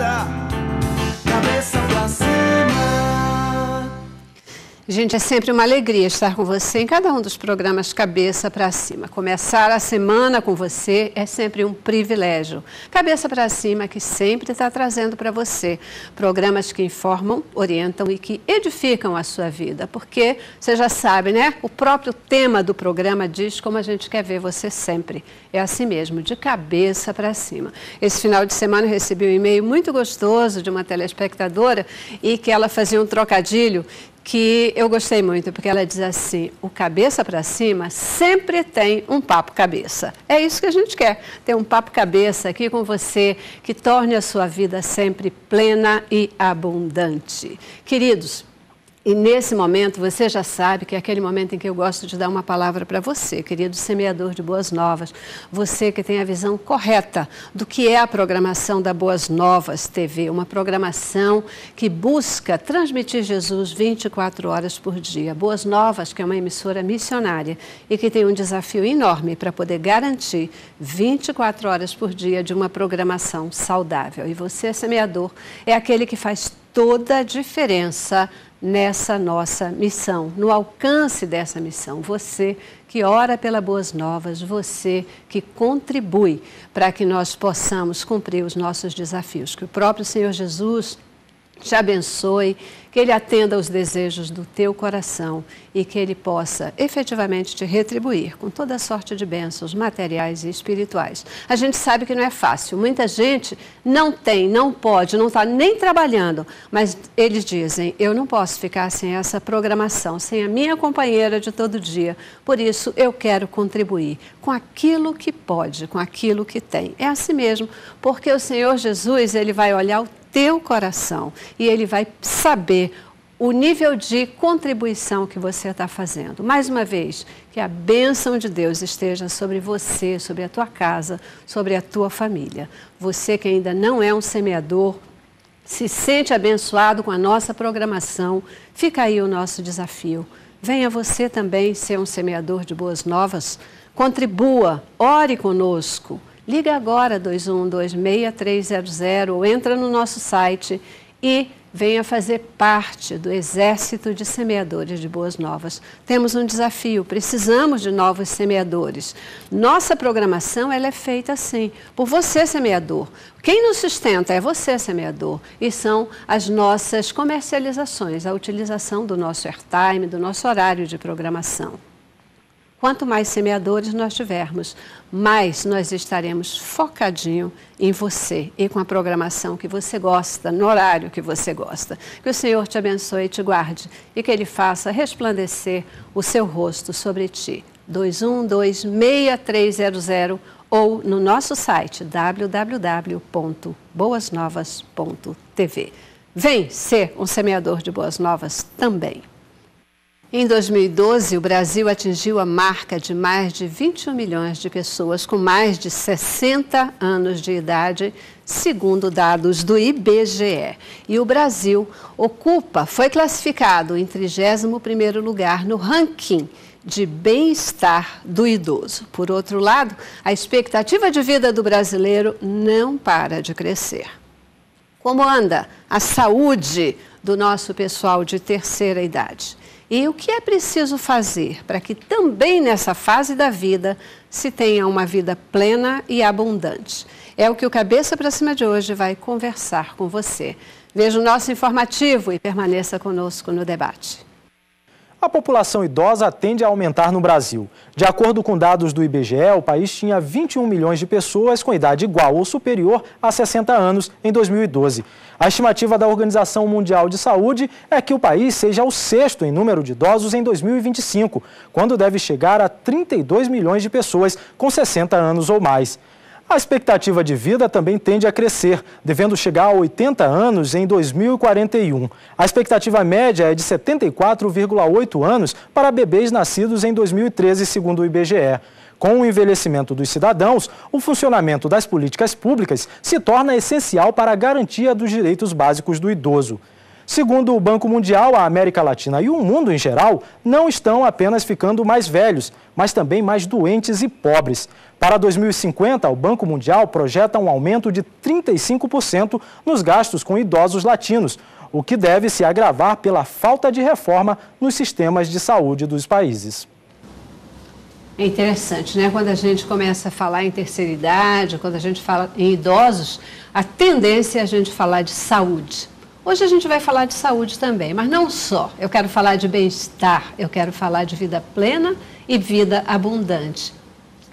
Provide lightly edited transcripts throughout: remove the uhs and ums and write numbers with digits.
vida, cabeça pra cima. Gente, é sempre uma alegria estar com você em cada um dos programas Cabeça para Cima. Começar a semana com você é sempre um privilégio. Cabeça para Cima, que sempre está trazendo para você programas que informam, orientam e que edificam a sua vida. Porque, você já sabe, né? O próprio tema do programa diz como a gente quer ver você sempre. É assim mesmo, de cabeça para cima. Esse final de semana eu recebi um e-mail muito gostoso de uma telespectadora e que ela fazia um trocadilho que eu gostei muito, porque ela diz assim: o cabeça para cima sempre tem um papo cabeça. É isso que a gente quer, ter um papo cabeça aqui com você, que torne a sua vida sempre plena e abundante. Queridos, e nesse momento, você já sabe que é aquele momento em que eu gosto de dar uma palavra para você, querido semeador de Boas Novas, você que tem a visão correta do que é a programação da Boas Novas TV, uma programação que busca transmitir Jesus 24 horas por dia. Boas Novas, que é uma emissora missionária e que tem um desafio enorme para poder garantir 24 horas por dia de uma programação saudável. E você, semeador, é aquele que faz toda a diferença nessa nossa missão, no alcance dessa missão. Você que ora pela Boas Novas, você que contribui para que nós possamos cumprir os nossos desafios. Que o próprio Senhor Jesus te abençoe, que Ele atenda aos desejos do teu coração e que Ele possa efetivamente te retribuir com toda a sorte de bênçãos materiais e espirituais. A gente sabe que não é fácil, muita gente não tem, não pode, não está nem trabalhando, mas eles dizem: eu não posso ficar sem essa programação, sem a minha companheira de todo dia, por isso eu quero contribuir com aquilo que pode, com aquilo que tem. É assim mesmo, porque o Senhor Jesus, Ele vai olhar o teu coração e Ele vai saber o nível de contribuição que você está fazendo. Mais uma vez, que a bênção de Deus esteja sobre você, sobre a tua casa, sobre a tua família. Você que ainda não é um semeador, se sente abençoado com a nossa programação, fica aí o nosso desafio. Venha você também ser um semeador de Boas Novas, contribua, ore conosco. Liga agora 2126-300 ou entra no nosso site e venha fazer parte do exército de semeadores de Boas Novas. Temos um desafio, precisamos de novos semeadores. Nossa programação ela é feita assim, por você, semeador. Quem nos sustenta é você, semeador, e são as nossas comercializações, a utilização do nosso airtime, do nosso horário de programação. Quanto mais semeadores nós tivermos, mais nós estaremos focadinho em você e com a programação que você gosta, no horário que você gosta. Que o Senhor te abençoe e te guarde e que Ele faça resplandecer o seu rosto sobre ti. 2126-300 ou no nosso site www.boasnovas.tv. Vem ser um semeador de Boas Novas também. Em 2012, o Brasil atingiu a marca de mais de 21 milhões de pessoas com mais de 60 anos de idade, segundo dados do IBGE. E o Brasil foi classificado em 31º lugar no ranking de bem-estar do idoso. Por outro lado, a expectativa de vida do brasileiro não para de crescer. Como anda a saúde do nosso pessoal de terceira idade? E o que é preciso fazer para que também nessa fase da vida se tenha uma vida plena e abundante? É o que o Cabeça para Cima de hoje vai conversar com você. Veja o nosso informativo e permaneça conosco no debate. A população idosa tende a aumentar no Brasil. De acordo com dados do IBGE, o país tinha 21 milhões de pessoas com idade igual ou superior a 60 anos em 2012. A estimativa da Organização Mundial de Saúde é que o país seja o sexto em número de idosos em 2025, quando deve chegar a 32 milhões de pessoas com 60 anos ou mais. A expectativa de vida também tende a crescer, devendo chegar a 80 anos em 2041. A expectativa média é de 74,8 anos para bebês nascidos em 2013, segundo o IBGE. Com o envelhecimento dos cidadãos, o funcionamento das políticas públicas se torna essencial para a garantia dos direitos básicos do idoso. Segundo o Banco Mundial, a América Latina e o mundo em geral não estão apenas ficando mais velhos, mas também mais doentes e pobres. Para 2050, o Banco Mundial projeta um aumento de 35% nos gastos com idosos latinos, o que deve se agravar pela falta de reforma nos sistemas de saúde dos países. É interessante, né? Quando a gente começa a falar em terceira idade, quando a gente fala em idosos, a tendência é a gente falar de saúde. Hoje a gente vai falar de saúde também, mas não só. Eu quero falar de bem-estar, eu quero falar de vida plena e vida abundante.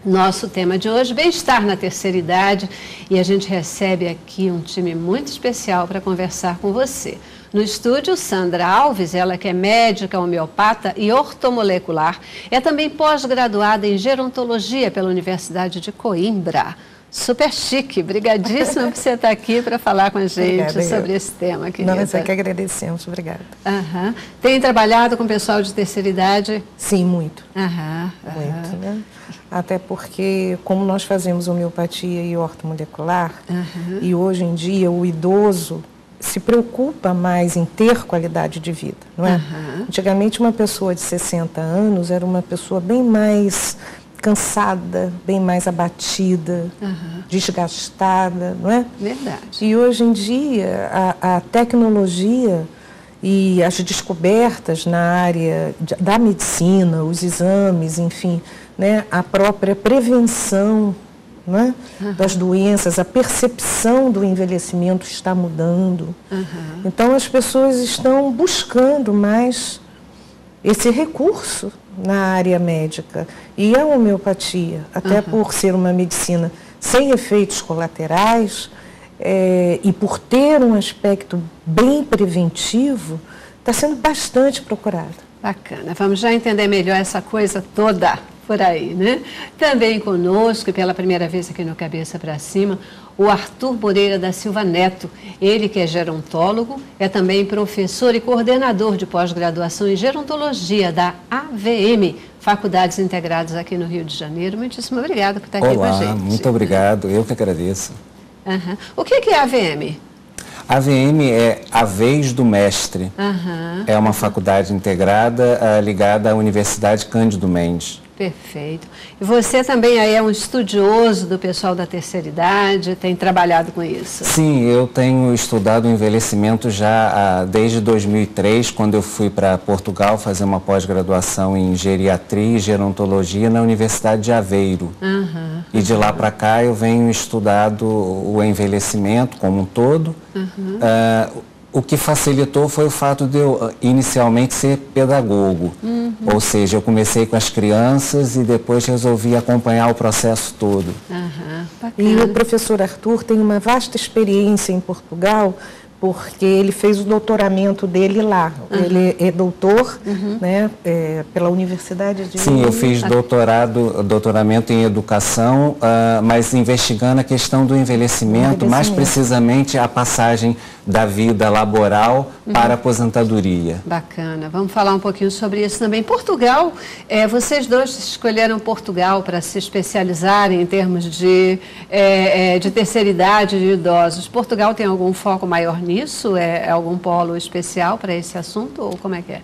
Nosso tema de hoje, bem-estar na terceira idade, e a gente recebe aqui um time muito especial para conversar com você. No estúdio, Sandra Alves, ela que é médica, homeopata e ortomolecular, é também pós-graduada em gerontologia pela Universidade de Coimbra. Super chique, brigadíssima por você estar aqui para falar com a gente obrigada, sobre esse tema, querida. Nós é que agradecemos, obrigada. Tem trabalhado com o pessoal de terceira idade? Sim, muito. Muito, né? Até porque, como nós fazemos homeopatia e ortomolecular, e hoje em dia o idoso se preocupa mais em ter qualidade de vida, não é? Antigamente, uma pessoa de 60 anos era uma pessoa bem mais cansada, bem mais abatida, desgastada, não é? Verdade. E hoje em dia, a tecnologia e as descobertas na área da medicina, os exames, enfim, né, a própria prevenção, não é? Das doenças, a percepção do envelhecimento está mudando. Então, as pessoas estão buscando mais esse recurso na área médica. E a homeopatia, até por ser uma medicina sem efeitos colaterais e por ter um aspecto bem preventivo, está sendo bastante procurada. Bacana. Vamos já entender melhor essa coisa toda por aí, né? Também conosco, e pela primeira vez aqui no Cabeça para Cima, o Arthur Moreira da Silva Neto. Ele que é gerontólogo, é também professor e coordenador de pós-graduação em gerontologia da AVM, Faculdades Integradas aqui no Rio de Janeiro. Muitíssimo obrigada por estar aqui com a gente. Olá, muito obrigado. Eu que agradeço. O que é a AVM? A AVM é a Vez do Mestre. É uma faculdade integrada ligada à Universidade Cândido Mendes. Perfeito. E você também aí é um estudioso do pessoal da terceira idade, tem trabalhado com isso? Sim, eu tenho estudado o envelhecimento já desde 2003, quando eu fui para Portugal fazer uma pós-graduação em geriatria e gerontologia na Universidade de Aveiro. E de lá para cá eu venho estudado o envelhecimento como um todo. O que facilitou foi o fato de eu inicialmente ser pedagogo, ou seja, eu comecei com as crianças e depois resolvi acompanhar o processo todo. E o professor Arthur tem uma vasta experiência em Portugal, porque ele fez o doutoramento dele lá. Ele é doutor, né, pela Universidade de... Sim, eu fiz doutoramento em educação, mas investigando a questão do envelhecimento, mais precisamente a passagem da vida laboral para a aposentadoria. Bacana. Vamos falar um pouquinho sobre isso também. Portugal, vocês dois escolheram Portugal para se especializarem em termos de terceira idade, de idosos. Portugal tem algum foco maior nisso? É algum polo especial para esse assunto ou como é que é?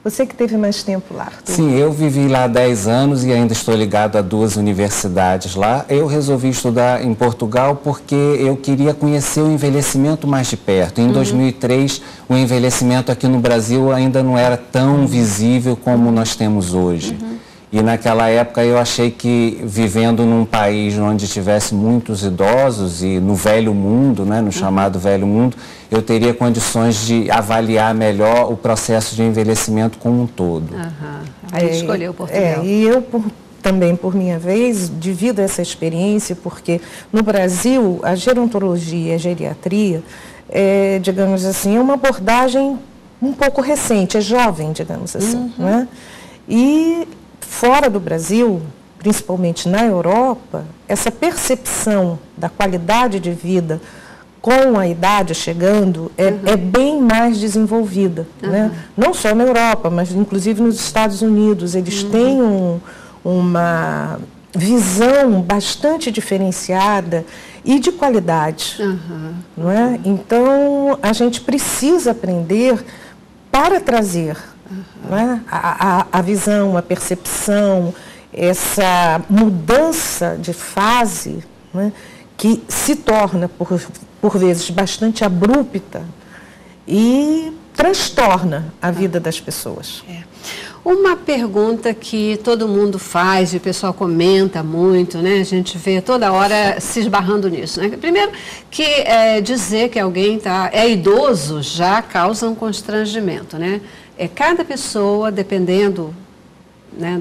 Você que teve mais tempo lá, Arthur. Sim, eu vivi lá há 10 anos e ainda estou ligado a 2 universidades lá. Eu resolvi estudar em Portugal porque eu queria conhecer o envelhecimento mais de perto. Em 2003, o envelhecimento aqui no Brasil ainda não era tão visível como nós temos hoje. E naquela época eu achei que, vivendo num país onde tivesse muitos idosos e no velho mundo, né, no chamado velho mundo, eu teria condições de avaliar melhor o processo de envelhecimento como um todo. Aí escolheu Portugal. E eu também, por minha vez, devido a essa experiência, porque no Brasil a gerontologia e a geriatria, digamos assim, é uma abordagem um pouco recente, é jovem, digamos assim, né? E fora do Brasil, principalmente na Europa, essa percepção da qualidade de vida com a idade chegando é bem mais desenvolvida, né? Não só na Europa, mas inclusive nos Estados Unidos. Eles têm uma visão bastante diferenciada e de qualidade. Não é? Então, a gente precisa aprender para trazer não é? a visão, a percepção, essa mudança de fase, não é? Que se torna, por vezes, bastante abrupta e transtorna a vida das pessoas. Uma pergunta que todo mundo faz e o pessoal comenta muito, né? A gente vê toda hora se esbarrando nisso, né? Primeiro, que dizer que alguém é idoso já causa um constrangimento, né? Cada pessoa, dependendo, né,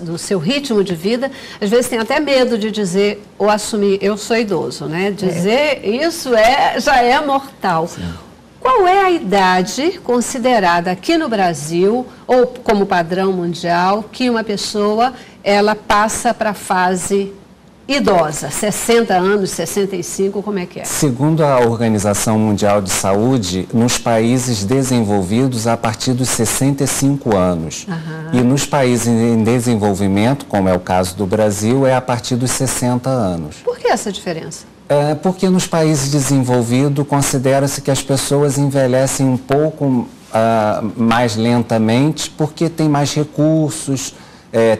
do seu ritmo de vida, às vezes tem até medo de dizer ou assumir, eu sou idoso, né? Dizer isso já é mortal. Sim. Qual é a idade considerada aqui no Brasil, ou como padrão mundial, que uma pessoa ela passa para a fase idosa? 60 anos, 65, como é que é? Segundo a Organização Mundial de Saúde, nos países desenvolvidos a partir dos 65 anos. E nos países em desenvolvimento, como é o caso do Brasil, é a partir dos 60 anos. Por que essa diferença? Porque nos países desenvolvidos considera-se que as pessoas envelhecem um pouco mais lentamente porque tem mais recursos,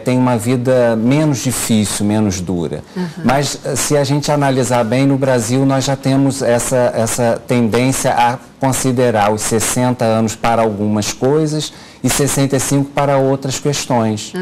tem uma vida menos difícil, menos dura. Mas se a gente analisar bem, no Brasil nós já temos essa tendência a considerar os 60 anos para algumas coisas e 65 para outras questões.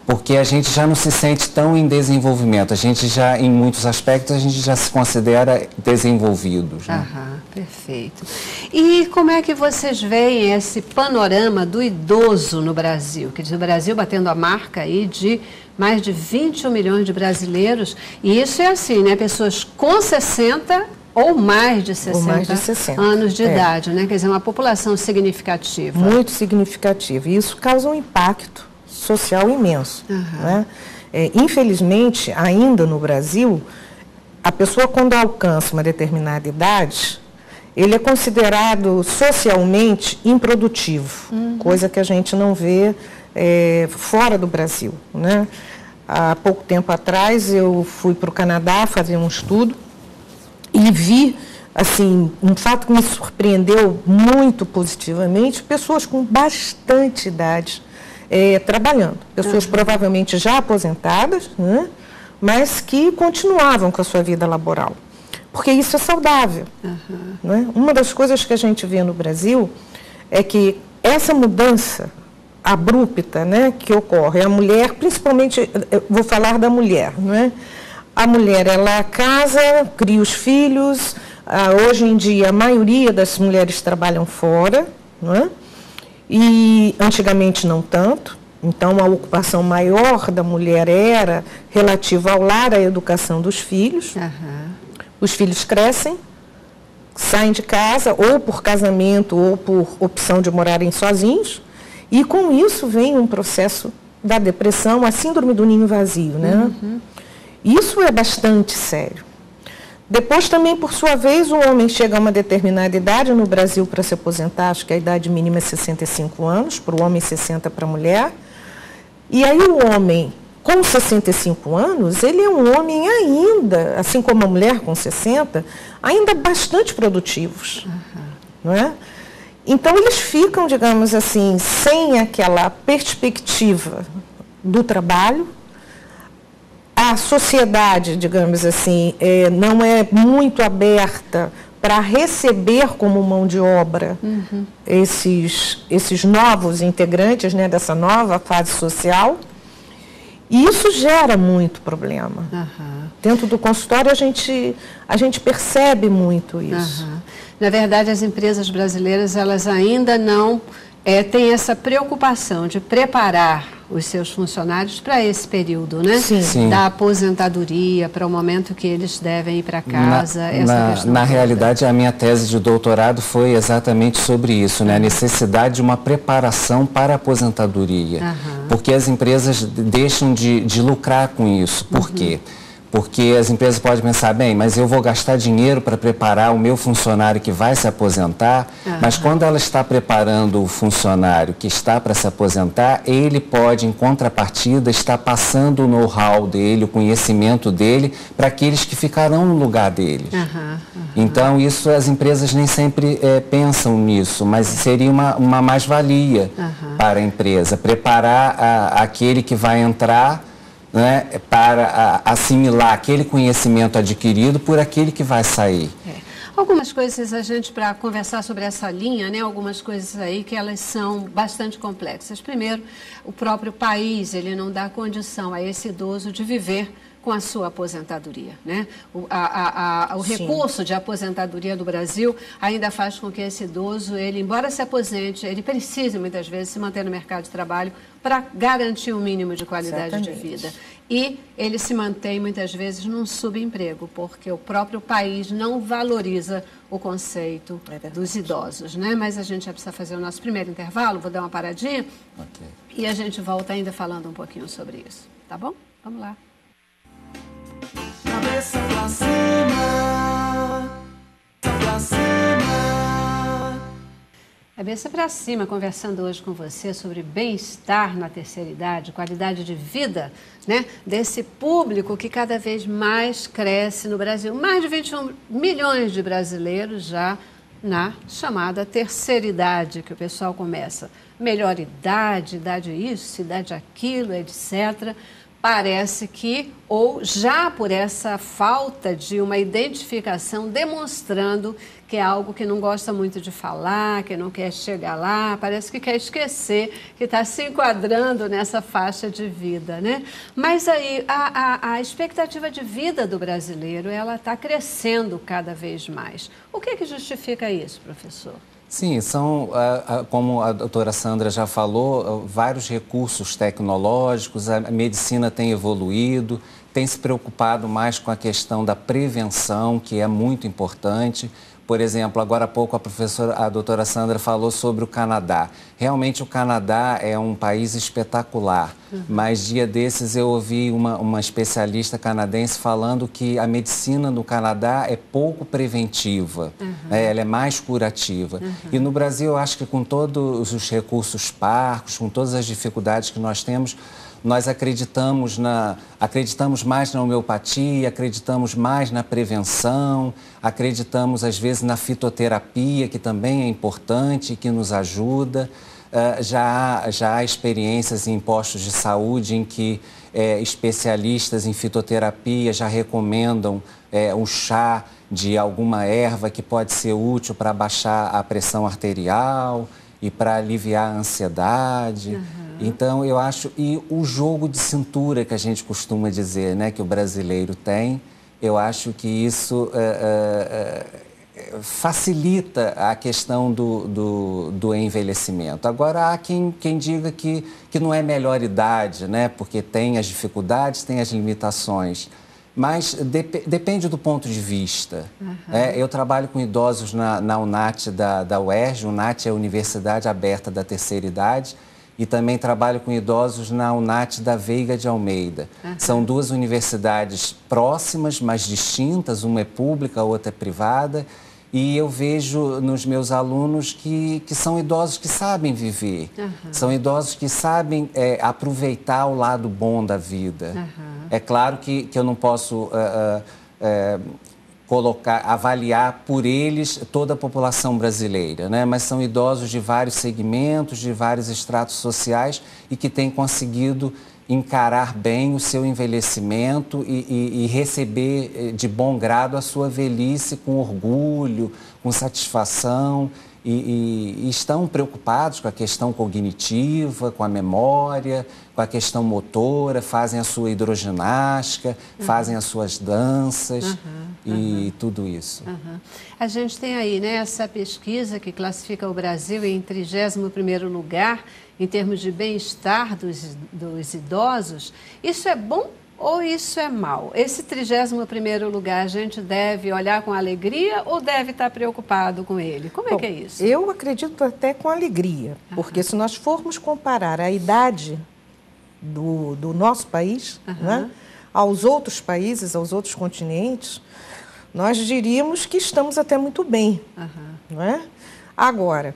Porque a gente já não se sente tão em desenvolvimento. A gente já, em muitos aspectos, a gente já se considera desenvolvidos. Né? Perfeito. E como é que vocês veem esse panorama do idoso no Brasil? Quer dizer, o Brasil batendo a marca aí de mais de 21 milhões de brasileiros. E isso é assim, né? Pessoas com 60 ou mais de 60 anos de idade, né? Quer dizer, uma população significativa. Muito significativa. E isso causa um impacto social imenso. Né? Infelizmente, ainda no Brasil, a pessoa quando alcança uma determinada idade, ele é considerado socialmente improdutivo, coisa que a gente não vê fora do Brasil. Né? Há pouco tempo atrás, eu fui para o Canadá fazer um estudo e vi, assim, um fato que me surpreendeu muito positivamente, pessoas com bastante idade trabalhando. Pessoas provavelmente já aposentadas, né, mas que continuavam com a sua vida laboral. Porque isso é saudável. Né? Uma das coisas que a gente vê no Brasil é que essa mudança abrupta, né, que ocorre, a mulher, principalmente, vou falar da mulher, né? A mulher, ela casa, cria os filhos. Hoje em dia, a maioria das mulheres trabalham fora, não é? E antigamente não tanto. Então, a ocupação maior da mulher era relativa ao lar, à educação dos filhos. Os filhos crescem, saem de casa, ou por casamento, ou por opção de morarem sozinhos. E com isso vem um processo da depressão, a síndrome do ninho vazio, né? Isso é bastante sério. Depois também, por sua vez, o homem chega a uma determinada idade no Brasil para se aposentar, acho que a idade mínima é 65 anos, para o homem 60 para a mulher. E aí o homem, com 65 anos, ele é um homem ainda, assim como a mulher com 60, ainda bastante produtivos. Não é? Então eles ficam, digamos assim, sem aquela perspectiva do trabalho. A sociedade, digamos assim, não é muito aberta para receber como mão de obra esses novos integrantes, né, dessa nova fase social. E isso gera muito problema. Dentro do consultório, a gente percebe muito isso. Na verdade, as empresas brasileiras, elas ainda não têm essa preocupação de preparar os seus funcionários para esse período, né? Sim. Da aposentadoria, para o momento que eles devem ir para casa. Na realidade, a minha tese de doutorado foi exatamente sobre isso, né? A necessidade de uma preparação para a aposentadoria. Porque as empresas deixam de lucrar com isso. Por quê? Porque as empresas podem pensar, bem, mas eu vou gastar dinheiro para preparar o meu funcionário que vai se aposentar, mas quando ela está preparando o funcionário que está para se aposentar, ele pode, em contrapartida, estar passando o know-how dele, o conhecimento dele, para aqueles que ficarão no lugar dele. Então, isso as empresas nem sempre pensam nisso, mas seria uma mais-valia para a empresa, preparar aquele que vai entrar, né, para assimilar aquele conhecimento adquirido por aquele que vai sair. Algumas coisas a gente, para conversar sobre essa linha, né, algumas coisas aí que elas são bastante complexas. Primeiro, o próprio país, ele não dá condição a esse idoso de viver com a sua aposentadoria, né? O recurso de aposentadoria do Brasil ainda faz com que esse idoso, ele, embora se aposente, ele precise muitas vezes se manter no mercado de trabalho para garantir um mínimo de qualidade de vida. E ele se mantém muitas vezes num subemprego, porque o próprio país não valoriza o conceito dos idosos, né? Mas a gente já precisa fazer o nosso primeiro intervalo, vou dar uma paradinha e a gente volta ainda falando um pouquinho sobre isso, tá bom? Vamos lá. Cabeça pra cima, pra cima. Cabeça pra cima, conversando hoje com você sobre bem-estar na terceira idade, qualidade de vida, né, desse público que cada vez mais cresce no Brasil. Mais de 21 milhões de brasileiros já na chamada terceira idade, que o pessoal começa. Melhor idade, idade isso, idade aquilo, etc. Parece que, ou já por essa falta de uma identificação demonstrando que é algo que não gosta muito de falar, que não quer chegar lá, parece que quer esquecer que está se enquadrando nessa faixa de vida, né? Mas aí a expectativa de vida do brasileiro, ela está crescendo cada vez mais. O que justifica isso, professor? Sim, são, como a doutora Sandra já falou, vários recursos tecnológicos, a medicina tem evoluído, tem se preocupado mais com a questão da prevenção, que é muito importante. Por exemplo, agora há pouco a doutora Sandra falou sobre o Canadá. Realmente o Canadá é um país espetacular, mas dia desses eu ouvi uma especialista canadense falando que a medicina no Canadá é pouco preventiva, ela é mais curativa. E no Brasil eu acho que com todos os recursos parcos, com todas as dificuldades que nós temos, nós acreditamos mais na homeopatia, acreditamos mais na prevenção, acreditamos às vezes na fitoterapia, que também é importante e que nos ajuda. Já há experiências em postos de saúde em que especialistas em fitoterapia já recomendam um chá de alguma erva que pode ser útil para baixar a pressão arterial e para aliviar a ansiedade. Então, eu acho, e o jogo de cintura que a gente costuma dizer, né, que o brasileiro tem, eu acho que isso facilita a questão do envelhecimento. Agora, há quem diga que não é melhor idade, né, porque tem as dificuldades, tem as limitações. Mas depende do ponto de vista. Eu trabalho com idosos na UNAT da UERJ, UNAT é a Universidade Aberta da Terceira Idade, e também trabalho com idosos na UNAT da Veiga de Almeida. São duas universidades próximas, mas distintas, uma é pública, a outra é privada, e eu vejo nos meus alunos que são idosos que sabem viver, são idosos que sabem aproveitar o lado bom da vida. É claro que eu não posso avaliar por eles toda a população brasileira, né? Mas são idosos de vários segmentos, de vários estratos sociais e que têm conseguido encarar bem o seu envelhecimento e receber de bom grado a sua velhice com orgulho, com satisfação e estão preocupados com a questão cognitiva, com a memória, com a questão motora, fazem a sua hidroginástica, fazem as suas danças e tudo isso. A gente tem aí, né, essa pesquisa que classifica o Brasil em 31º lugar em termos de bem-estar dos idosos. Isso é bom ou isso é mal? Esse 31º lugar, a gente deve olhar com alegria ou deve estar preocupado com ele? Como é que é isso? Eu acredito até com alegria, porque se nós formos comparar a idade do nosso país, né, aos outros países, aos outros continentes, nós diríamos que estamos até muito bem. Não é? Agora,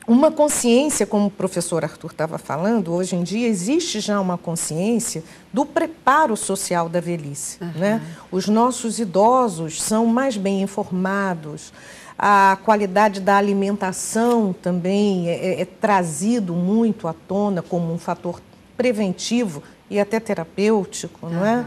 uma consciência, como o professor Arthur estava falando, hoje em dia existe já uma consciência do preparo social da velhice. Né? Os nossos idosos são mais bem informados, a qualidade da alimentação também é trazido muito à tona como um fator preventivo e até terapêutico, não é?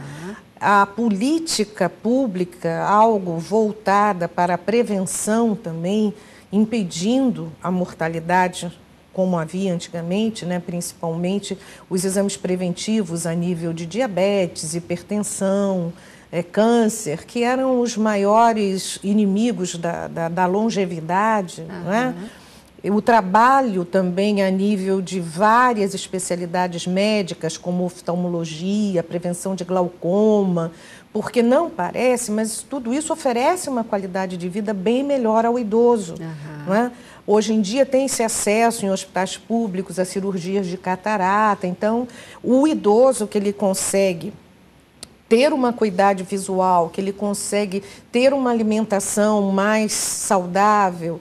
A política pública, algo voltada para a prevenção também, impedindo a mortalidade como havia antigamente, né? Principalmente os exames preventivos a nível de diabetes, hipertensão, câncer, que eram os maiores inimigos da longevidade. Não é? O trabalho também a nível de várias especialidades médicas, como oftalmologia, prevenção de glaucoma, porque não parece, mas tudo isso oferece uma qualidade de vida bem melhor ao idoso. Não é? Hoje em dia tem-se acesso em hospitais públicos a cirurgias de catarata, então o idoso que ele consegue ter uma acuidade visual, que ele consegue ter uma alimentação mais saudável,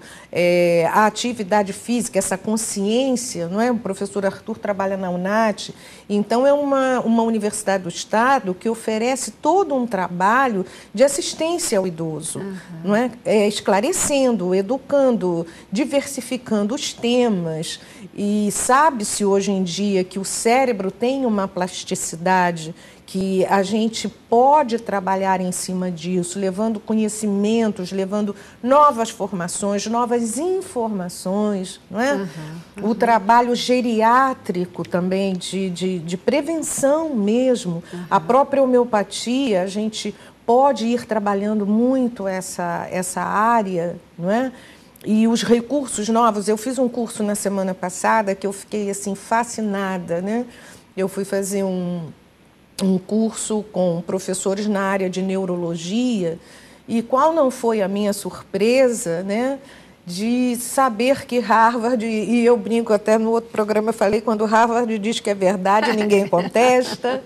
a atividade física, essa consciência, não é? O professor Arthur trabalha na UNAT, então é uma universidade do Estado que oferece todo um trabalho de assistência ao idoso, não é? Esclarecendo, educando, diversificando os temas, e sabe-se hoje em dia que o cérebro tem uma plasticidade que a gente pode trabalhar em cima disso, levando conhecimentos, levando novas formações, novas informações, não é? O trabalho geriátrico também, de prevenção mesmo. A própria homeopatia, a gente pode ir trabalhando muito essa área, não é? E os recursos novos. Eu fiz um curso na semana passada que eu fiquei assim fascinada, né? Eu fui fazer um curso com professores na área de neurologia, e qual não foi a minha surpresa, né, de saber que Harvard, e eu brinco até no outro programa, falei, quando Harvard diz que é verdade, ninguém contesta,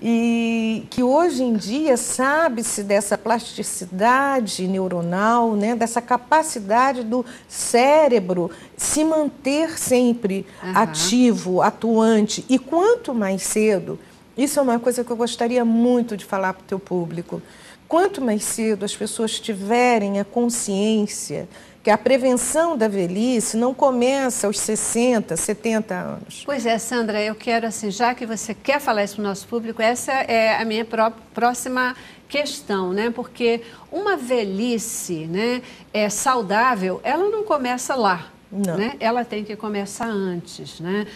e que hoje em dia sabe-se dessa plasticidade neuronal, né, dessa capacidade do cérebro se manter sempre ativo, atuante, e quanto mais cedo. Isso é uma coisa que eu gostaria muito de falar para o teu público. Quanto mais cedo as pessoas tiverem a consciência que a prevenção da velhice não começa aos 60, 70 anos. Pois é, Sandra, eu quero, assim, já que você quer falar isso para o nosso público, essa é a minha próxima questão, né? Porque uma velhice, né, saudável, ela não começa lá. Não. Né? Ela tem que começar antes. Né?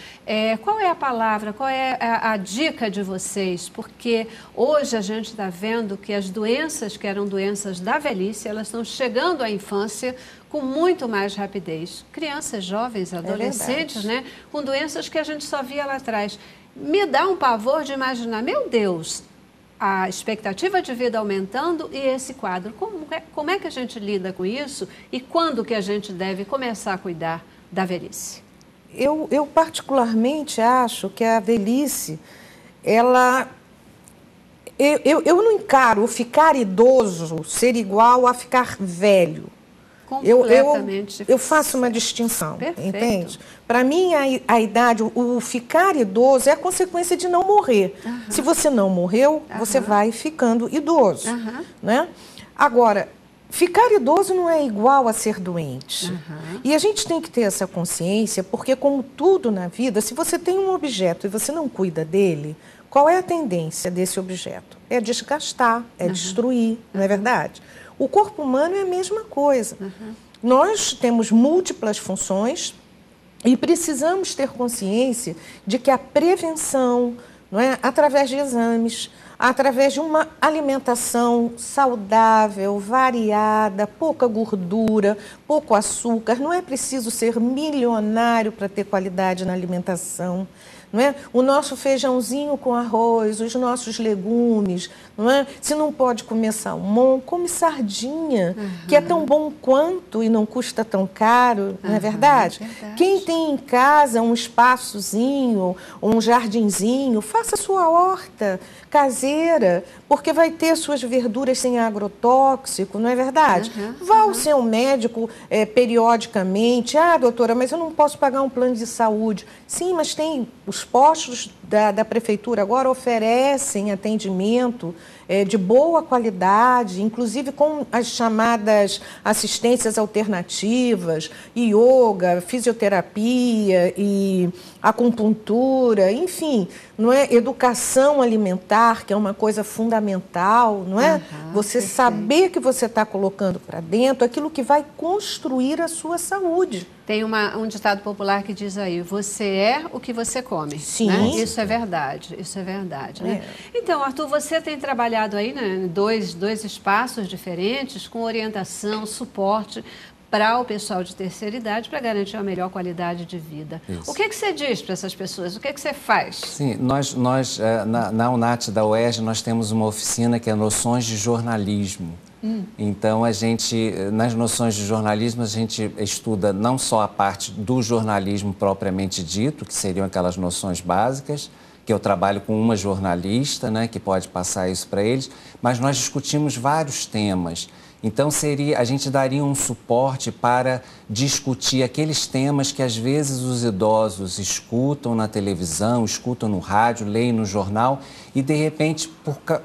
Qual é a palavra, qual é a dica de vocês? Porque hoje a gente está vendo que as doenças que eram doenças da velhice, elas estão chegando à infância com muito mais rapidez. Crianças, jovens, adolescentes, né? Com doenças que a gente só via lá atrás. Me dá um pavor de imaginar, meu Deus, a expectativa de vida aumentando e esse quadro. Como é que a gente lida com isso e quando que a gente deve começar a cuidar da velhice? Eu particularmente acho que a velhice, ela... Eu não encaro o ficar idoso ser igual a ficar velho. Completamente. Eu faço uma distinção, Perfeito. Entende? Para mim, a idade, o ficar idoso é a consequência de não morrer. Se você não morreu, você vai ficando idoso. Né? Agora, ficar idoso não é igual a ser doente. E a gente tem que ter essa consciência, porque como tudo na vida, se você tem um objeto e você não cuida dele, qual é a tendência desse objeto? É desgastar, é destruir, não é verdade? O corpo humano é a mesma coisa. Nós temos múltiplas funções e precisamos ter consciência de que a prevenção, não é, através de exames, através de uma alimentação saudável, variada, pouca gordura, pouco açúcar, não é preciso ser milionário para ter qualidade na alimentação. não é? O nosso feijãozinho com arroz, os nossos legumes, não é? Se não pode comer salmão, come sardinha, que é tão bom quanto e não custa tão caro, não é verdade? Quem tem em casa um espaçozinho, um jardinzinho, faça sua horta caseira, porque vai ter suas verduras sem agrotóxico, não é verdade? Vá ao seu médico periodicamente. Ah, doutora, mas eu não posso pagar um plano de saúde. Sim, mas tem os postos da prefeitura agora oferecem atendimento de boa qualidade, inclusive com as chamadas assistências alternativas, yoga, fisioterapia e acupuntura, enfim, não é? Educação alimentar, que é uma coisa fundamental, não é? Você saber que você está colocando para dentro aquilo que vai construir a sua saúde. Tem um ditado popular que diz aí, você é o que você come. Sim. Né? Isso é verdade, né? Então, Arthur, você tem trabalhado aí, né, em dois espaços diferentes, com orientação, suporte para o pessoal de terceira idade, para garantir uma melhor qualidade de vida. Isso. O que você diz para essas pessoas? O que você faz? Sim, nós na UNAT da UERJ, nós temos uma oficina que é Noções de Jornalismo. Então, nas noções de jornalismo, a gente estuda não só a parte do jornalismo propriamente dito, que seriam aquelas noções básicas, que eu trabalho com uma jornalista, né, que pode passar isso para eles, mas nós discutimos vários temas. Então, a gente daria um suporte para discutir aqueles temas que, às vezes, os idosos escutam na televisão, escutam no rádio, leem no jornal e, de repente,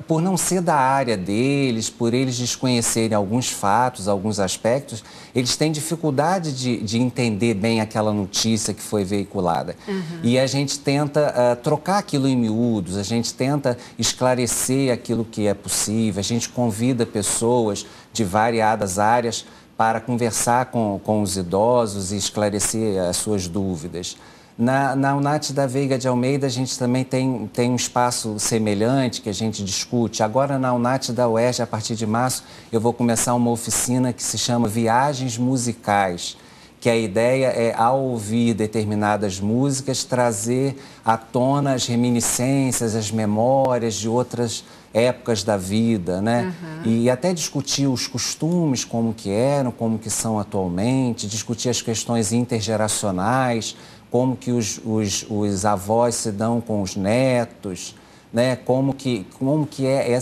por não ser da área deles, por eles desconhecerem alguns fatos, alguns aspectos, eles têm dificuldade de entender bem aquela notícia que foi veiculada. E a gente tenta trocar aquilo em miúdos, a gente tenta esclarecer aquilo que é possível, a gente convida pessoas de variadas áreas para conversar com os idosos e esclarecer as suas dúvidas. Na UNAT da Veiga de Almeida, a gente também tem um espaço semelhante que a gente discute. Agora, na UNAT da UERJ, a partir de março, eu vou começar uma oficina que se chama Viagens Musicais, que a ideia é, ao ouvir determinadas músicas, trazer à tona as reminiscências, as memórias de outras épocas da vida, né? E até discutir os costumes, como que eram, como que são atualmente, discutir as questões intergeracionais, como que os avós se dão com os netos, né? Como que é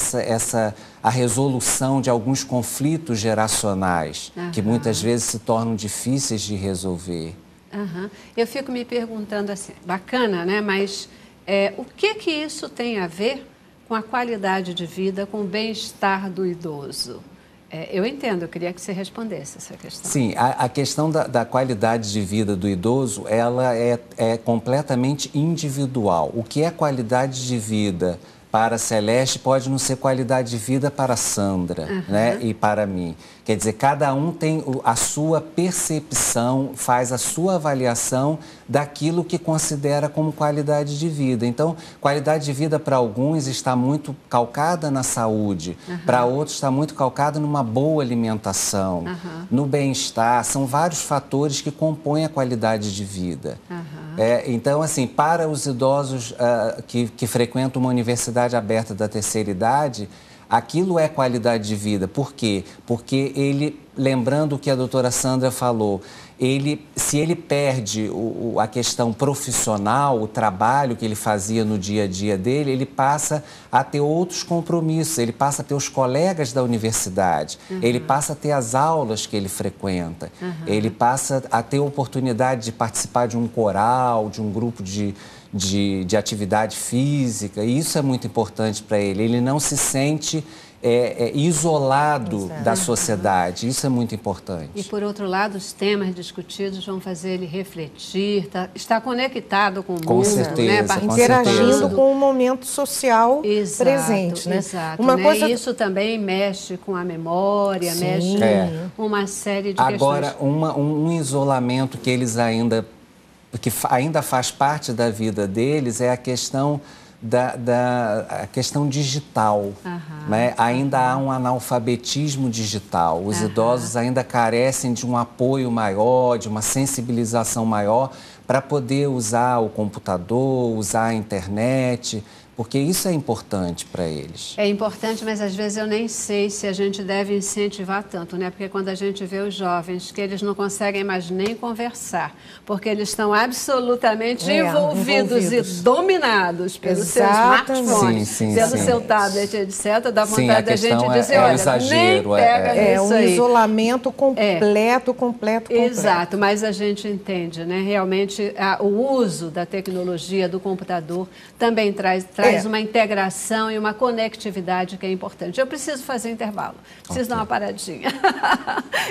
a resolução de alguns conflitos geracionais, que muitas vezes se tornam difíceis de resolver. Eu fico me perguntando assim, bacana, né? Mas o que isso tem a ver com a qualidade de vida, com o bem-estar do idoso? Eu entendo, eu queria que você respondesse essa questão. Sim, a questão da qualidade de vida do idoso, ela é completamente individual. O que é qualidade de vida para a Celeste pode não ser qualidade de vida para a Sandra, né? E para mim. Quer dizer, cada um tem a sua percepção, faz a sua avaliação daquilo que considera como qualidade de vida. Então, qualidade de vida para alguns está muito calcada na saúde, para outros está muito calcada numa boa alimentação, no bem-estar. São vários fatores que compõem a qualidade de vida. Então, assim, para os idosos que frequentam uma universidade aberta da terceira idade, aquilo é qualidade de vida. Por quê? Porque ele, lembrando o que a doutora Sandra falou, se ele perde a questão profissional, o trabalho que ele fazia no dia a dia dele, ele passa a ter outros compromissos, ele passa a ter os colegas da universidade, ele passa a ter as aulas que ele frequenta, ele passa a ter a oportunidade de participar de um coral, de um grupo de atividade física, e isso é muito importante para ele. Ele não se sente isolado da sociedade, isso é muito importante. E, por outro lado, os temas discutidos vão fazer ele refletir, está conectado com o mundo, certeza, né? Interagindo com o momento social presente. Né? Exato, né? Isso também mexe com a memória, mexe com uma série de questões. Agora, um isolamento que eles ainda faz parte da vida deles é a questão a questão digital. Né? Ainda há um analfabetismo digital. Os idosos ainda carecem de um apoio maior, de uma sensibilização maior para poder usar o computador, usar a internet, porque isso é importante para eles. É importante, mas às vezes eu nem sei se a gente deve incentivar tanto, né? Porque quando a gente vê os jovens que eles não conseguem mais nem conversar, porque eles estão absolutamente envolvidos e dominados pelo seu smartphone, pelo seu tablet, etc. Dá vontade da gente dizer, olha, exagero, nem pega nisso aí. Isolamento completo. Exato, mas a gente entende, né? Realmente o uso da tecnologia, do computador, também traz uma integração e uma conectividade que é importante. Eu preciso fazer intervalo, preciso dar uma paradinha.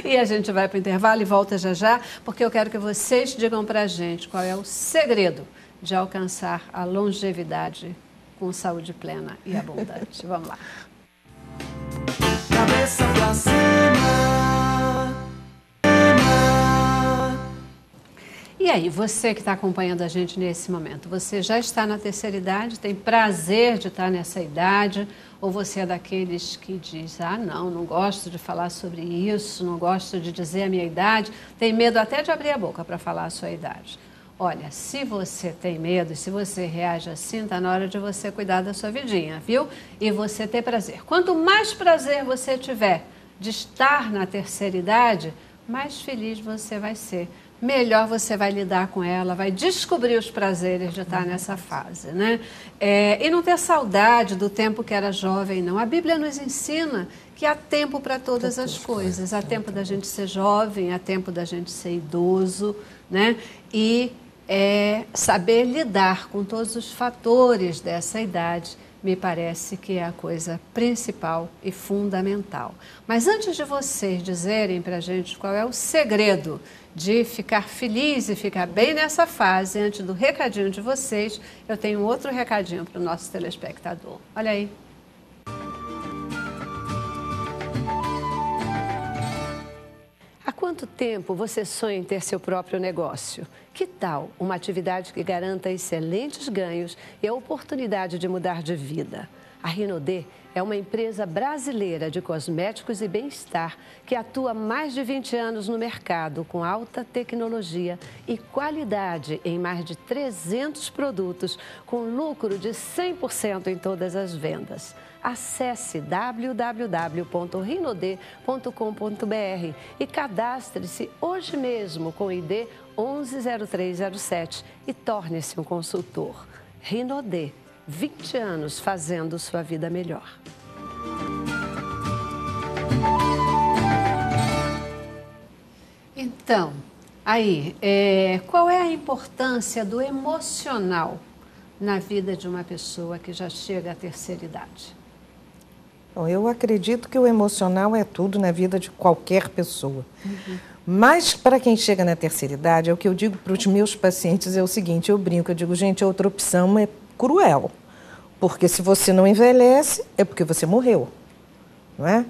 E a gente vai para o intervalo e volta já já, porque eu quero que vocês digam para a gente qual é o segredo de alcançar a longevidade com saúde plena e abundante. Vamos lá. Cabeça pra cima. E aí, você que está acompanhando a gente nesse momento, você já está na terceira idade, tem prazer de estar nessa idade, ou você é daqueles que diz, não gosto de falar sobre isso, não gosto de dizer a minha idade, tem medo até de abrir a boca para falar a sua idade. Olha, se você tem medo, se você reage assim, está na hora de você cuidar da sua vidinha, viu? E você ter prazer. Quanto mais prazer você tiver de estar na terceira idade, mais feliz você vai ser. Melhor você vai lidar com ela, vai descobrir os prazeres de estar nessa fase, né? E não ter saudade do tempo que era jovem, não. A Bíblia nos ensina que há tempo para todas as coisas. Há tempo da gente ser jovem, há tempo da gente ser idoso, né? E saber lidar com todos os fatores dessa idade me parece que é a coisa principal e fundamental. Mas antes de vocês dizerem para a gente qual é o segredo de ficar feliz e ficar bem nessa fase, antes do recadinho de vocês, eu tenho outro recadinho para o nosso telespectador. Olha aí. Há quanto tempo você sonha em ter seu próprio negócio? Que tal uma atividade que garanta excelentes ganhos e a oportunidade de mudar de vida? A Rinodê é uma empresa brasileira de cosméticos e bem-estar que atua há mais de 20 anos no mercado com alta tecnologia e qualidade em mais de 300 produtos, com lucro de 100% em todas as vendas. Acesse www.rinode.com.br e cadastre-se hoje mesmo com o ID 110307 e torne-se um consultor. Rinodê, 20 anos fazendo sua vida melhor. Então, aí, qual é a importância do emocional na vida de uma pessoa que já chega à terceira idade? Bom, eu acredito que o emocional é tudo na vida de qualquer pessoa. Mas para quem chega na terceira idade, é o que eu digo para os meus pacientes, é o seguinte, eu brinco, eu digo, gente, a outra opção é cruel. Porque se você não envelhece, é porque você morreu, não é?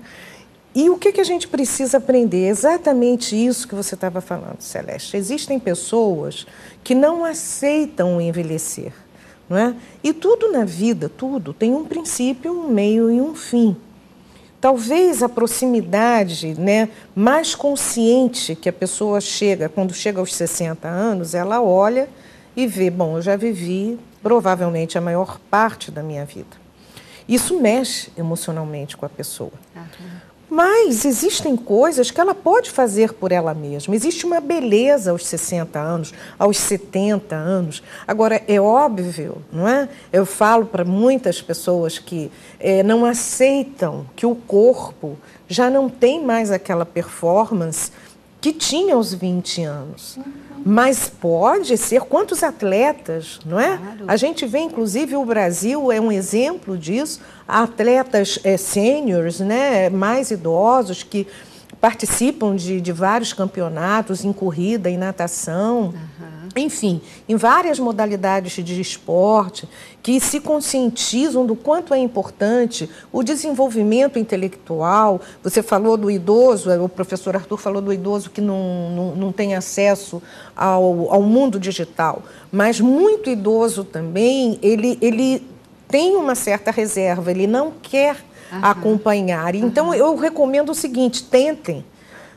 E o que a gente precisa aprender? É exatamente isso que você estava falando, Celeste. Existem pessoas que não aceitam envelhecer, não é? E tudo na vida, tudo, tem um princípio, um meio e um fim. Talvez a proximidade, né, mais consciente que a pessoa chega, quando chega aos 60 anos, ela olha e vê, bom, eu já vivi provavelmente a maior parte da minha vida. Isso mexe emocionalmente com a pessoa. Mas existem coisas que ela pode fazer por ela mesma. Existe uma beleza aos 60 anos, aos 70 anos. Agora, é óbvio, não é? Eu falo para muitas pessoas que não aceitam que o corpo já não tem mais aquela performance que tinha aos 20 anos. Mas pode ser, quantos atletas, não é? Claro. A gente vê, inclusive, o Brasil é um exemplo disso, atletas sêniores, né, mais idosos, que participam de vários campeonatos em corrida, em natação, enfim, em várias modalidades de esporte, que se conscientizam do quanto é importante o desenvolvimento intelectual. Você falou do idoso, o professor Arthur falou do idoso que não tem acesso ao mundo digital, mas muito idoso também, ele tem uma certa reserva, ele não quer acompanhar. Então, eu recomendo o seguinte, tentem,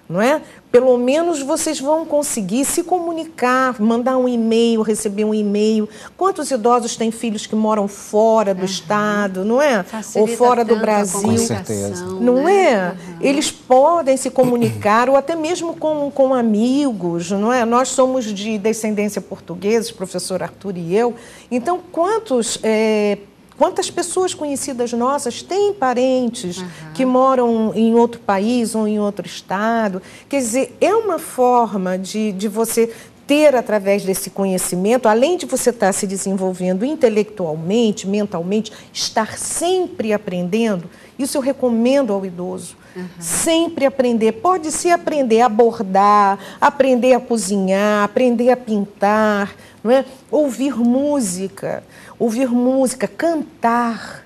não é? Pelo menos vocês vão conseguir se comunicar, mandar um e-mail, receber um e-mail. Quantos idosos têm filhos que moram fora do estado, não é? Facilita ou fora do tanto a Brasil. Com certeza. Não é? Eles podem se comunicar, ou até mesmo com amigos, não é? Nós somos de descendência portuguesa, o professor Arthur e eu. Então, quantas pessoas conhecidas nossas têm parentes que moram em outro país ou em outro estado? Quer dizer, é uma forma de você ter, através desse conhecimento, além de você estar se desenvolvendo intelectualmente, mentalmente, estar sempre aprendendo. Isso eu recomendo ao idoso. Sempre aprender. Pode ser aprender a bordar, aprender a cozinhar, aprender a pintar, não é? Ouvir música, cantar,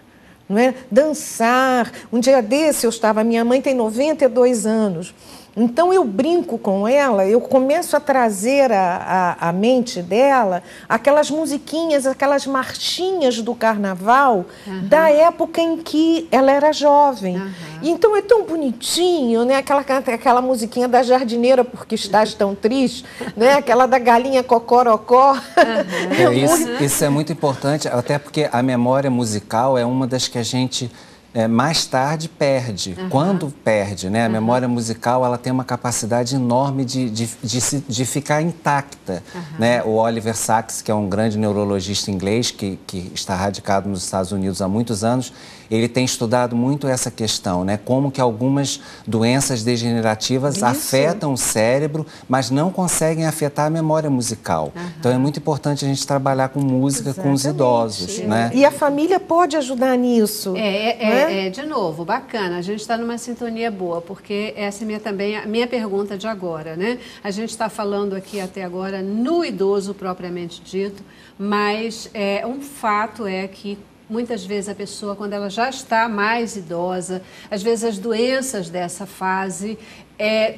não é? Dançar. Um dia desse minha mãe tem 92 anos. Então, eu brinco com ela, eu começo a trazer à mente dela aquelas musiquinhas, aquelas marchinhas do carnaval da época em que ela era jovem. Então, é tão bonitinho, né? Aquela musiquinha da jardineira, porque estás tão triste, né? Aquela da galinha cocorocó. Isso é muito importante, até porque a memória musical é uma das que a gente... mais tarde perde. Quando perde, né? A memória musical ela tem uma capacidade enorme de ficar intacta. Né? O Oliver Sacks, que é um grande neurologista inglês que está radicado nos Estados Unidos há muitos anos, ele tem estudado muito essa questão, né? Como que algumas doenças degenerativas afetam o cérebro, mas não conseguem afetar a memória musical. Então é muito importante a gente trabalhar com música com os idosos. Né? E a família pode ajudar nisso. De novo, bacana, a gente está numa sintonia boa, porque essa é também a minha pergunta de agora, né? A gente está falando aqui até agora no idoso propriamente dito, mas um fato é que muitas vezes a pessoa, quando ela já está mais idosa, às vezes as doenças dessa fase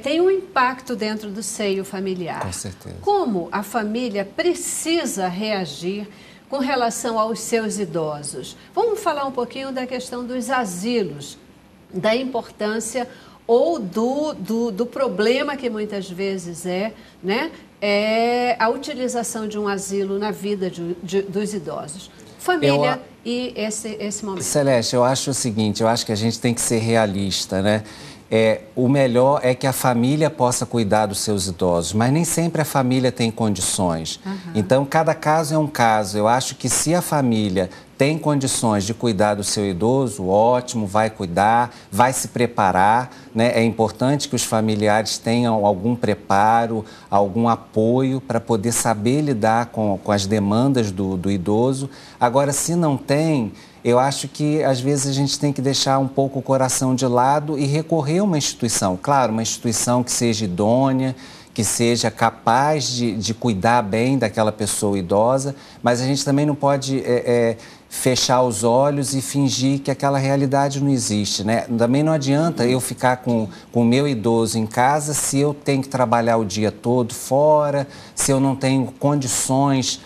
têm um impacto dentro do seio familiar. Com certeza. Como a família precisa reagir com relação aos seus idosos? Vamos falar um pouquinho da questão dos asilos, da importância ou do problema que muitas vezes né, a utilização de um asilo na vida dos idosos. Família e esse momento. Celeste, eu acho o seguinte, eu acho que a gente tem que ser realista, né? O melhor é que a família possa cuidar dos seus idosos, mas nem sempre a família tem condições. Então, cada caso é um caso. Eu acho que se a família tem condições de cuidar do seu idoso, ótimo, vai cuidar, vai se preparar, né? É importante que os familiares tenham algum preparo, algum apoio para poder saber lidar com as demandas do idoso. Agora, se não tem, eu acho que às vezes a gente tem que deixar um pouco o coração de lado e recorrer a uma instituição. Claro, uma instituição que seja idônea, que seja capaz de cuidar bem daquela pessoa idosa, mas a gente também não pode fechar os olhos e fingir que aquela realidade não existe, né? Também não adianta eu ficar com o meu idoso em casa se eu tenho que trabalhar o dia todo fora, se eu não tenho condições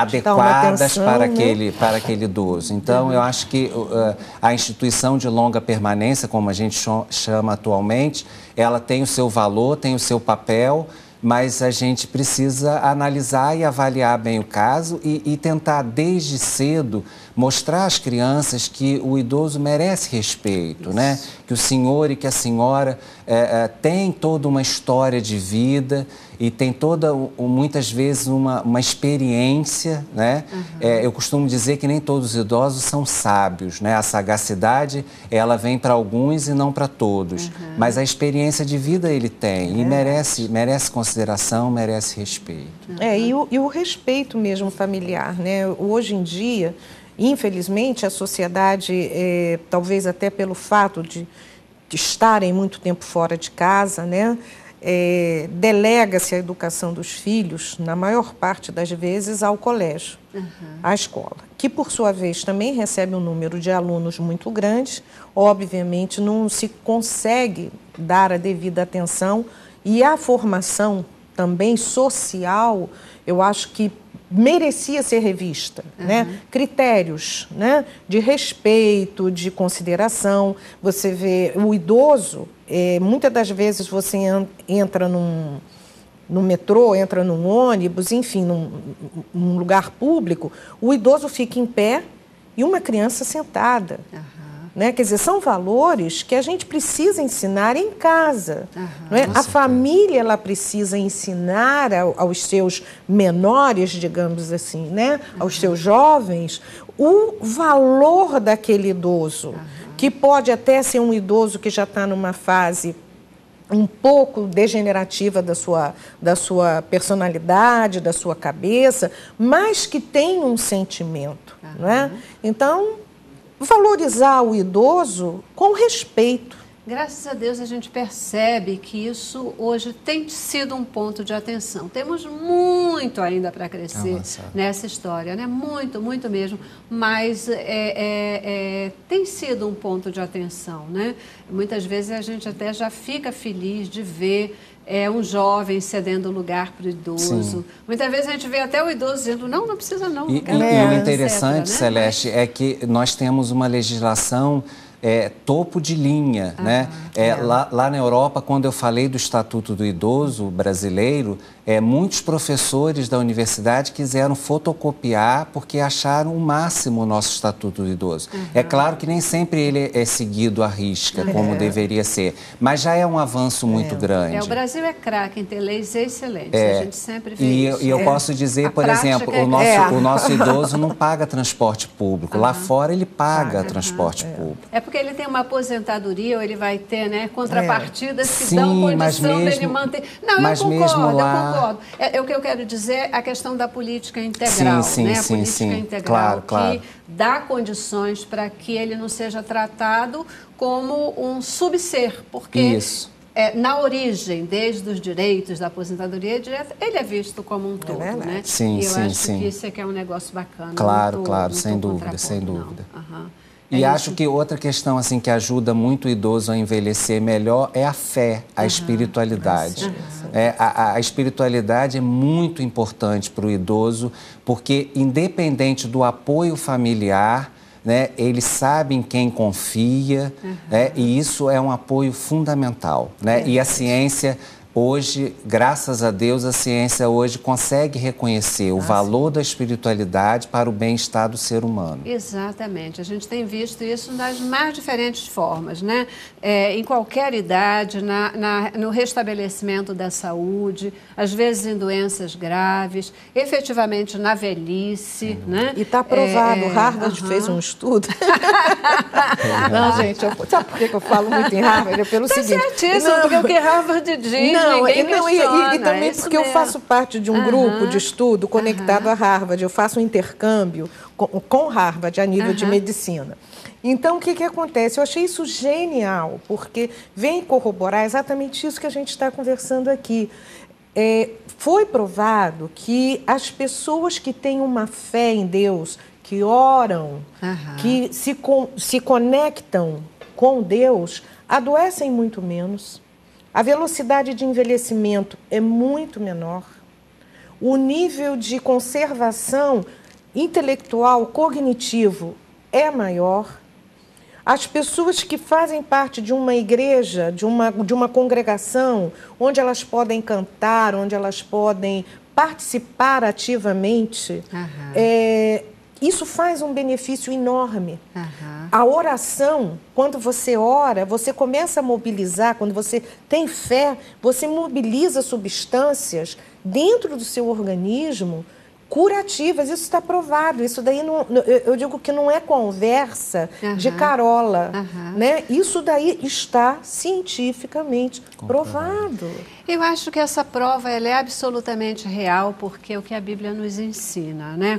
adequadas atenção, para aquele idoso. Então, eu acho que a instituição de longa permanência, como a gente chama atualmente, ela tem o seu valor, tem o seu papel, mas a gente precisa analisar e avaliar bem o caso e tentar, desde cedo, mostrar às crianças que o idoso merece respeito, né? Que o senhor e que a senhora têm toda uma história de vida e tem muitas vezes, uma experiência, né? Eu costumo dizer que nem todos os idosos são sábios, né? A sagacidade, ela vem para alguns e não para todos, mas a experiência de vida ele tem e merece consideração, merece respeito. E o respeito mesmo familiar, né? Hoje em dia, infelizmente, a sociedade, talvez até pelo fato de estarem muito tempo fora de casa, né? Delega-se a educação dos filhos, na maior parte das vezes, ao colégio, à escola, que, por sua vez, também recebe um número de alunos muito grande. Obviamente, não se consegue dar a devida atenção e a formação também social, eu acho que merecia ser revista, né? Critérios, né? De respeito, de consideração. Você vê o idoso, muitas das vezes você entra no metrô, entra num ônibus, enfim, num lugar público, o idoso fica em pé e uma criança sentada. Né? Quer dizer, são valores que a gente precisa ensinar em casa. Não é? A família ela precisa ensinar aos seus menores, digamos assim, né? Aos seus jovens, o valor daquele idoso, que pode até ser um idoso que já está numa fase um pouco degenerativa da sua personalidade, da sua cabeça, mas que tem um sentimento. Não é? Então, valorizar o idoso com respeito. Graças a Deus a gente percebe que isso hoje tem sido um ponto de atenção. Temos muito ainda para crescer nessa história, né? Muito, muito mesmo, mas tem sido um ponto de atenção, né? Muitas vezes a gente até já fica feliz de ver um jovem cedendo lugar para o idoso. Sim. Muitas vezes a gente vê até o idoso dizendo, não precisa não. E o interessante, etc, Celeste, é que nós temos uma legislação topo de linha, né? Lá na Europa, quando eu falei do Estatuto do Idoso brasileiro, muitos professores da universidade quiseram fotocopiar porque acharam o máximo o nosso Estatuto do Idoso. É claro que nem sempre ele é seguido à risca, como deveria ser, mas já é um avanço muito grande. O Brasil é craque em ter leis excelentes, a gente sempre vê isso. E eu posso dizer, por exemplo, o nosso idoso não paga transporte público. Lá fora ele paga transporte público. É porque ele tem uma aposentadoria, ou ele vai ter, né, contrapartidas que dão condição dele manter. Não, eu concordo. O que eu quero dizer, a questão da política integral, né? A política integral que dá condições para que ele não seja tratado como um subser, porque na origem, desde os direitos da aposentadoria direta, ele é visto como um todo, né? Sim, e eu acho que isso é que é um negócio bacana. Claro, sem dúvida. E acho que outra questão assim, que ajuda muito o idoso a envelhecer melhor é a fé, a espiritualidade. A espiritualidade é muito importante para o idoso, porque independente do apoio familiar, né, ele sabe em quem confia, né, e isso é um apoio fundamental. Né? E a ciência... Hoje, graças a Deus, a ciência hoje consegue reconhecer o valor da espiritualidade para o bem-estar do ser humano. Exatamente. A gente tem visto isso nas mais diferentes formas, né? Em qualquer idade, no restabelecimento da saúde, às vezes em doenças graves, efetivamente na velhice, né? E está provado. Harvard fez um estudo. Não, gente, sabe por que eu falo muito em Harvard? É pelo seguinte... certíssimo, porque o que Harvard diz... E também porque eu faço parte de um grupo de estudo conectado a Harvard. Eu faço um intercâmbio com Harvard a nível de medicina. Então, o que acontece? Eu achei isso genial, porque vem corroborar exatamente isso que a gente está conversando aqui. Foi provado que as pessoas que têm uma fé em Deus, que oram, que se conectam com Deus, adoecem muito menos. A velocidade de envelhecimento é muito menor. O nível de conservação intelectual, cognitivo é maior. As pessoas que fazem parte de uma igreja, de uma congregação, onde elas podem cantar, onde elas podem participar ativamente, isso faz um benefício enorme. A oração, quando você ora, você começa a mobilizar, quando você tem fé, você mobiliza substâncias dentro do seu organismo curativas. Isso está provado. Isso daí, eu digo que não é conversa de carola. Né? Isso daí está cientificamente provado. Eu acho que essa prova ela é absolutamente real, porque é o que a Bíblia nos ensina, né?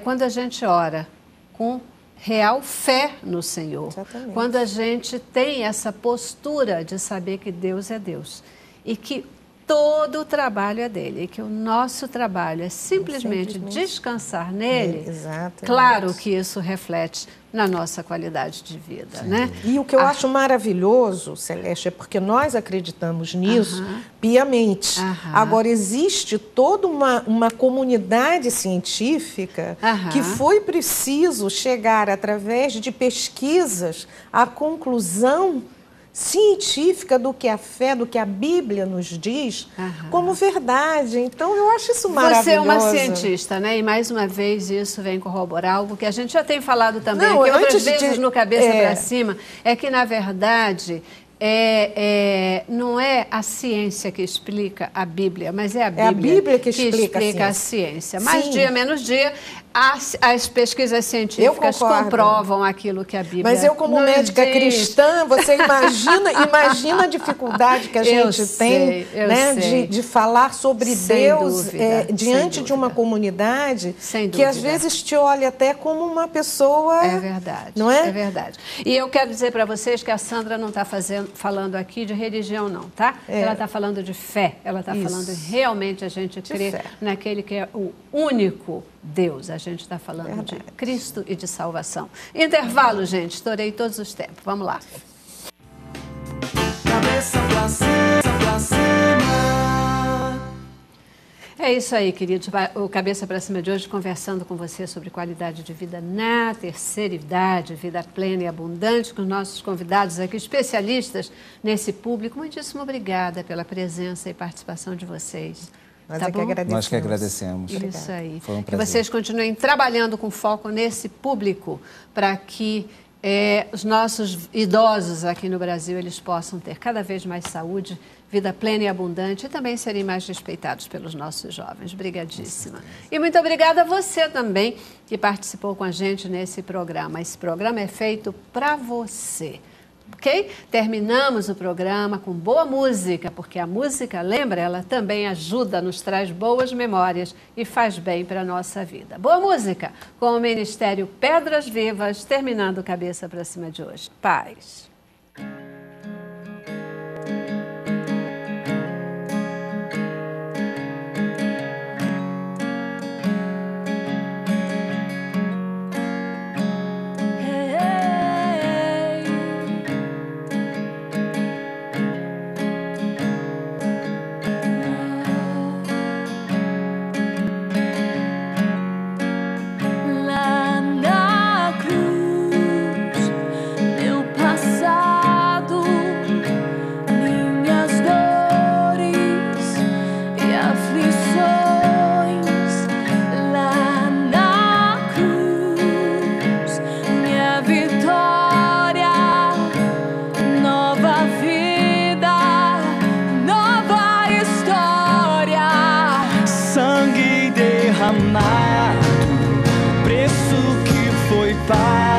Quando a gente ora com real fé no Senhor, quando a gente tem essa postura de saber que Deus é Deus e que todo o trabalho é dele, e que o nosso trabalho é simplesmente descansar nele. Exatamente. Claro que isso reflete na nossa qualidade de vida, né? E o que eu acho maravilhoso, Celeste, é porque nós acreditamos nisso piamente. Agora, existe toda uma comunidade científica que foi preciso chegar, através de pesquisas, à conclusão científica do que a fé, do que a Bíblia nos diz como verdade. Então, eu acho isso maravilhoso. Você é uma cientista, né? E mais uma vez isso vem corroborar algo que a gente já tem falado também aqui outras vezes no Cabeça para Cima, é que, na verdade, não é a ciência que explica a Bíblia, mas é a Bíblia que explica a ciência. Mais dia, menos dia, as pesquisas científicas comprovam aquilo que a Bíblia Mas eu, como médica cristã, você imagina a dificuldade que a gente tem, né, de falar sobre Deus diante de uma comunidade que às vezes te olha até como uma pessoa... É verdade, não é? É verdade. E eu quero dizer para vocês que a Sandra não está falando aqui de religião, não, tá? Ela está falando de fé, ela está falando realmente a gente crer naquele que é o único Deus. A gente está falando de Cristo e de salvação. Intervalo, gente. Estourei todos os tempos. Vamos lá. Cabeça pra cima. É isso aí, queridos. O Cabeça para Cima de hoje conversando com você sobre qualidade de vida na terceira idade, vida plena e abundante, com nossos convidados aqui, especialistas nesse público. Muitíssimo obrigada pela presença e participação de vocês. Nós que agradecemos. Isso aí. Foi um que prazer. vocês continuem trabalhando com foco nesse público para que os nossos idosos aqui no Brasil eles possam ter cada vez mais saúde, vida plena e abundante e também serem mais respeitados pelos nossos jovens. Obrigadíssima. E muito obrigada a você também que participou com a gente nesse programa. Esse programa é feito para você. Ok? Terminamos o programa com boa música, porque a música, lembra, ela também ajuda, nos traz boas memórias e faz bem para a nossa vida. Boa música com o Ministério Pedras Vivas, terminando o Cabeça para Cima de hoje. Paz. Preço que foi pago.